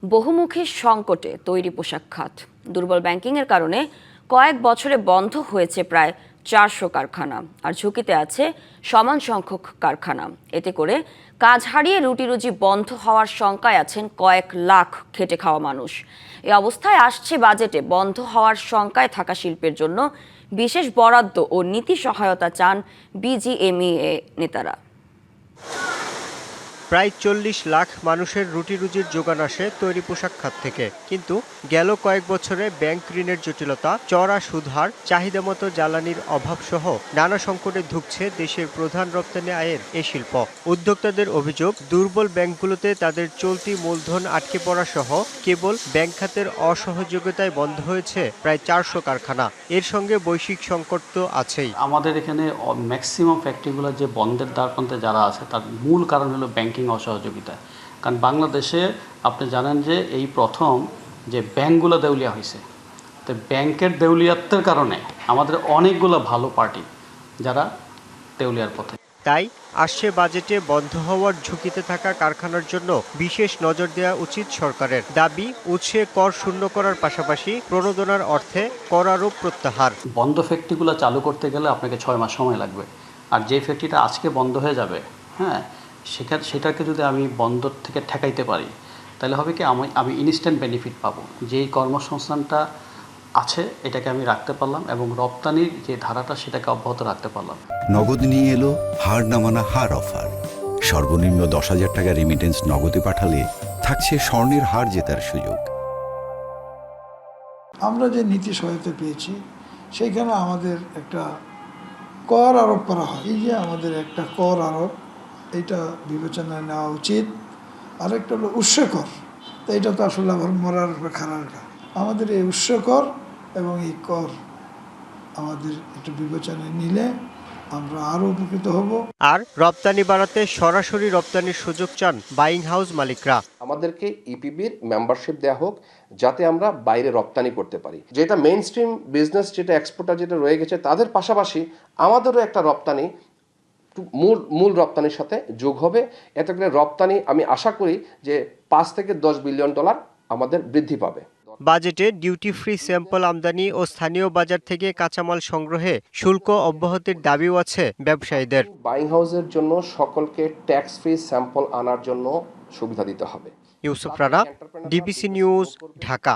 বহুমুখী সংকটে তৈরি পোশাক খাত। দুর্বল ব্যাংকিংয়ের কারণে কয়েক বছরে বন্ধ হয়েছে প্রায় 400 কারখানা, আর ঝুঁকিতে আছে সমান সংখ্যক কারখানা। এতে করে কাজ হারিয়ে রুটি-রুজি বন্ধ হওয়ার শঙ্কায় আছেন কয়েক লাখ খেটে খাওয়া মানুষ। এই অবস্থায় আসছে বাজেটে বন্ধ হওয়ার শঙ্কায় থাকা শিল্পের জন্য বিশেষ বরাদ্দ ও নীতি সহায়তা চান বিজিএমইএ নেতারা। প্রায় 40 লাখ মানুষের রুটি-রুজির যোগান আসে তৈরি পোশাক খাত থেকে। কিন্তু গেল কয়েক বছরে ব্যাংক ঋণের জটিলতা, চড়া সুদহার, চাহিদামতো জ্বালানির অভাবসহ নানা সংকটে ধুঁকছে দেশের প্রধান রপ্তানি আয়ের এ শিল্প। উদ্যোক্তাদের অভিযোগ, দুর্বল ব্যাংকগুলোতে তাদের চলতি মূলধন আটকে পড়া সহ কেবল ব্যাংক খাতের অসহযোগিতায় বন্ধ হয়েছে প্রায় 400 কারখানা। এর সঙ্গে বৈশ্বিক সংকট তো আছেই। আমাদের এখানে ম্যাক্সিমাম ফ্যাক্টরিগুলো যে বন্ধের দ্বারপ্রান্তে যারা আছে তার মূল কারণ হলো ব্যাংকিং অসহযোগিতা। কারণ বাংলাদেশে আপনি জানেন যে এই প্রথম যে ব্যাংকগুলো দেউলিয়া হয়েছে, তো ব্যাংকের দেউলিয়াত্বের কারণে আমাদের অনেকগুলো ভালো পার্টি যারা দেউলিয়ার পথে। তাই আসছে বাজেটে বন্ধ হওয়ার ঝুঁকিতে থাকা কারখানার জন্য বিশেষ নজর দেওয়া উচিত সরকারের। দাবি, উৎসে কর শূন্য করার পাশাপাশি প্রণোদনার অর্থে কর আরোপ প্রত্যাহার। বন্ধ ফ্যাক্টরিগুলো চালু করতে গেলে আপনাকে 6 মাস সময় লাগবে। আর যে ফ্যাক্টরিটা আজকে বন্ধ হয়ে যাবে, হ্যাঁ, সেটাকে যদি আমি বন্দর থেকে ঠেকাইতে পারি, তাহলে হবে কি আমি ইনস্ট্যান্ট বেনিফিট পাবো। যেই কর্মসংস্থানটা আছে এটাকে আমি রাখতে পারলাম এবং রপ্তানির যে ধারাটা সেটাকে অব্যাহত রাখতে পারলাম। নগদ নিয়ে এলো হার না মানা হার অফার। সর্বনিম্ন 10,000 টাকা রেমিটেন্স নগদে পাঠালে থাকছে স্বর্ণের হার জেতার সুযোগ। আমরা যে নীতি সহায়তা পেয়েছি সেইখানে আমাদের একটা কর আরোপ করা হয়। এই যে আমাদের একটা কর আরোপ, এটা বিবেচনায় নেওয়া উচিত। আরেকটা হলো উৎসকর, তো এটা তো আসলে আবার মরার খারার। আমাদের এই উৎসকর এবং এই কর আমাদের একটু বিবেচনায় নিলে আমরা আরও উপকৃত হব। আর রপ্তানি বাড়াতে সরাসরি রপ্তানির সুযোগ চান বাইং হাউস মালিকরা। আমাদেরকে ইপিবির মেম্বারশিপ দেওয়া হোক, যাতে আমরা বাইরে রপ্তানি করতে পারি। যেটা মেইন স্ট্রিম বিজনেস, যেটা এক্সপোর্টার যেটা রয়ে গেছে, তাদের পাশাপাশি আমাদেরও একটা রপ্তানি মূল রপ্তানির সাথে যোগ হবে। এতে করে রপ্তানি আমি আশা করি যে 5 থেকে 10 বিলিয়ন ডলার আমাদের বৃদ্ধি পাবে। বাজেটে ডিউটি ফ্রি স্যাম্পল আমদানি ও স্থানীয় বাজার থেকে কাঁচামাল সংগ্রহে শুল্ক অব্যাহতির দাবিও আছে ব্যবসায়ীদের। বাইং হাউসের জন্য সকলকে ট্যাক্স ফ্রি স্যাম্পল আনার জন্য সুবিধা দিতে হবে। Yusuf Rana, DBC news, Dhaka.